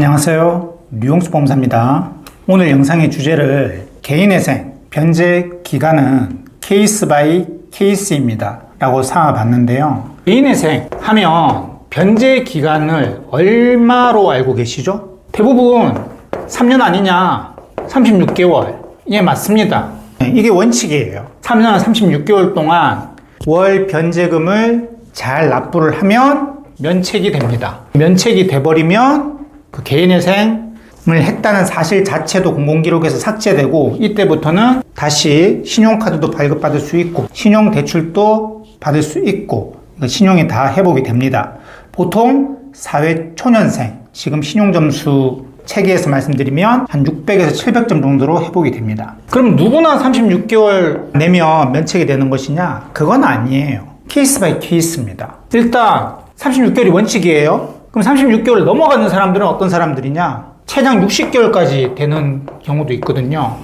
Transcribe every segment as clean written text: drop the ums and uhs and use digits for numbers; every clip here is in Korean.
안녕하세요. 류용수 법무사입니다. 오늘 영상의 주제를 개인회생 변제 기간은 케이스 바이 케이스입니다 라고 삼아봤는데요. 개인회생 하면 변제 기간을 얼마로 알고 계시죠? 대부분 3년 아니냐, 36개월. 예, 맞습니다. 이게 원칙이에요. 3년 36개월 동안 월 변제금을 잘 납부를 하면 면책이 됩니다. 면책이 돼버리면 그 개인회생을 했다는 사실 자체도 공공기록에서 삭제되고, 이때부터는 다시 신용카드도 발급받을 수 있고 신용대출도 받을 수 있고 신용이 다 회복이 됩니다. 보통 사회초년생, 지금 신용점수 체계에서 말씀드리면 한 600에서 700점 정도로 회복이 됩니다. 그럼 누구나 36개월 내면 면책이 되는 것이냐? 그건 아니에요. 케이스 바이 케이스입니다. 일단 36개월이 원칙이에요. 그럼 36개월 넘어가는 사람들은 어떤 사람들이냐? 최장 60개월까지 되는 경우도 있거든요.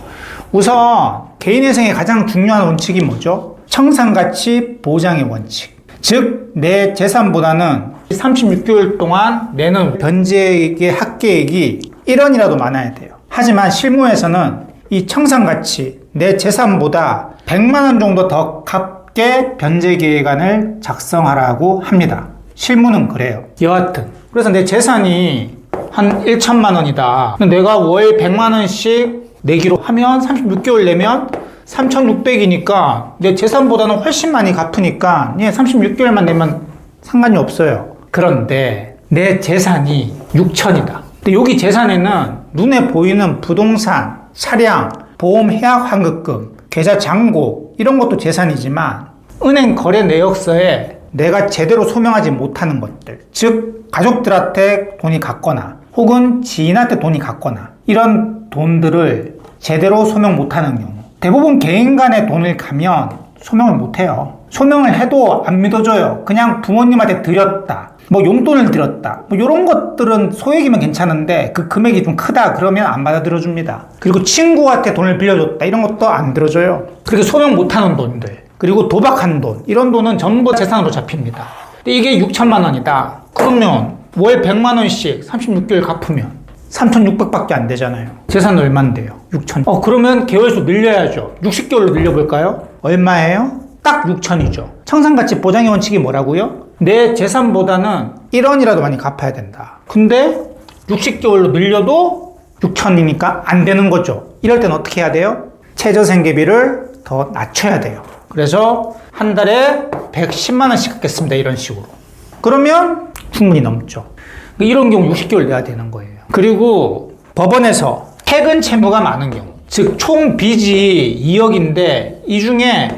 우선 개인회생의 가장 중요한 원칙이 뭐죠? 청산가치 보장의 원칙. 즉, 내 재산보다는 36개월 동안 내는 변제액의 합계액이 1원이라도 많아야 돼요. 하지만 실무에서는 이 청산가치, 내 재산보다 100만 원 정도 더 값게 변제계획안을 작성하라고 합니다. 실무는 그래요. 여하튼 그래서 내 재산이 한 1천만 원이다. 내가 월 100만 원씩 내기로 하면 36개월 내면 3,600이니까 내 재산보다는 훨씬 많이 갚으니까 36개월만 내면 상관이 없어요. 그런데 내 재산이 6천이다. 근데 여기 재산에는 눈에 보이는 부동산, 차량, 보험 해약 환급금, 계좌 잔고 이런 것도 재산이지만 은행 거래 내역서에 내가 제대로 소명하지 못하는 것들, 즉 가족들한테 돈이 갔거나 혹은 지인한테 돈이 갔거나 이런 돈들을 제대로 소명 못하는 경우, 대부분 개인 간에 돈을 가면 소명을 못해요. 소명을 해도 안 믿어줘요. 그냥 부모님한테 드렸다, 뭐 용돈을 드렸다, 뭐 이런 것들은 소액이면 괜찮은데 그 금액이 좀 크다 그러면 안 받아들여줍니다. 그리고 친구한테 돈을 빌려줬다 이런 것도 안 들어줘요. 그렇게 소명 못하는 돈들, 그리고 도박한 돈, 이런 돈은 전부 재산으로 잡힙니다. 근데 이게 6천만 원이다. 그러면 월 100만 원씩 36개월 갚으면 3,600밖에 안 되잖아요. 재산은 얼만데요? 6천. 그러면 개월수 늘려야죠. 60개월로 늘려볼까요? 얼마예요? 딱 6천이죠. 청산가치 보장의 원칙이 뭐라고요? 내 재산보다는 1원이라도 많이 갚아야 된다. 근데 60개월로 늘려도 6천이니까 안 되는 거죠. 이럴 땐 어떻게 해야 돼요? 최저생계비를 더 낮춰야 돼요. 그래서 한 달에 110만 원씩 갚겠습니다. 이런 식으로. 그러면 충분히 넘죠. 이런 경우 60개월 내야 되는 거예요. 그리고 법원에서 퇴근 채무가 많은 경우, 즉 총 빚이 2억인데 이 중에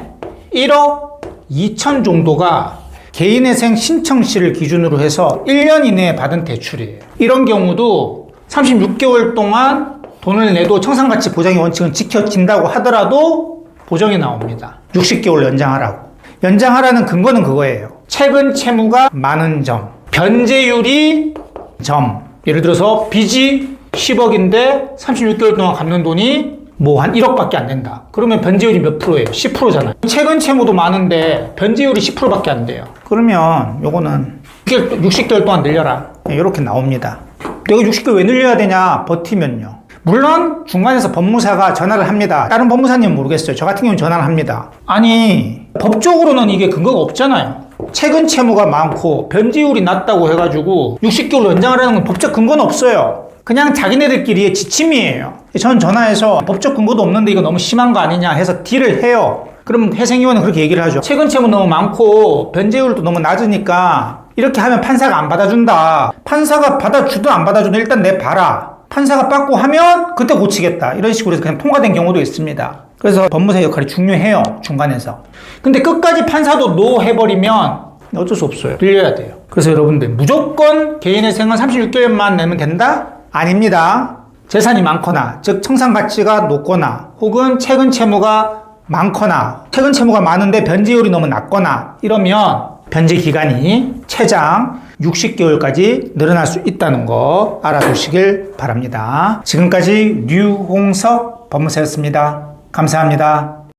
1억 2천 정도가 개인회생 신청시를 기준으로 해서 1년 이내에 받은 대출이에요. 이런 경우도 36개월 동안 돈을 내도 청산가치 보장의 원칙은 지켜진다고 하더라도 보정이 나옵니다. 60개월 연장하라고. 연장하라는 근거는 그거예요. 최근 채무가 많은 점, 변제율이 점. 예를 들어서 빚이 10억인데 36개월 동안 갚는 돈이 뭐 한 1억밖에 안 된다. 그러면 변제율이 몇 프로예요? 10%잖아요. 최근 채무도 많은데 변제율이 10%밖에 안 돼요. 그러면 요거는 60개월 동안 늘려라. 이렇게 나옵니다. 내가 60개월 왜 늘려야 되냐? 버티면요. 물론 중간에서 법무사가 전화를 합니다. 다른 법무사님은 모르겠어요. 저 같은 경우는 전화를 합니다. 아니, 법적으로는 이게 근거가 없잖아요. 최근 채무가 많고 변제율이 낮다고 해가지고 60개월로 연장하라는 건 법적 근거는 없어요. 그냥 자기네들끼리의 지침이에요. 저는 전화해서 법적 근거도 없는데 이거 너무 심한 거 아니냐 해서 딜을 해요. 그럼 회생위원은 그렇게 얘기를 하죠. 최근 채무 너무 많고 변제율도 너무 낮으니까 이렇게 하면 판사가 안 받아준다. 판사가 받아주든 안 받아주든 일단 내봐라. 판사가 받고 하면 그때 고치겠다. 이런 식으로 해서 그냥 통과된 경우도 있습니다. 그래서 법무사의 역할이 중요해요. 중간에서. 근데 끝까지 판사도 노 해버리면 어쩔 수 없어요. 늘려야 돼요. 그래서 여러분들 무조건 개인회생은 36개월만 내면 된다? 아닙니다. 재산이 많거나, 즉 청산가치가 높거나 혹은 최근 채무가 많거나 최근 채무가 많은데 변제율이 너무 낮거나 이러면 변제 기간이 최장 60개월까지 늘어날 수 있다는 거 알아두시길 바랍니다. 지금까지 류홍석 법무사였습니다. 감사합니다.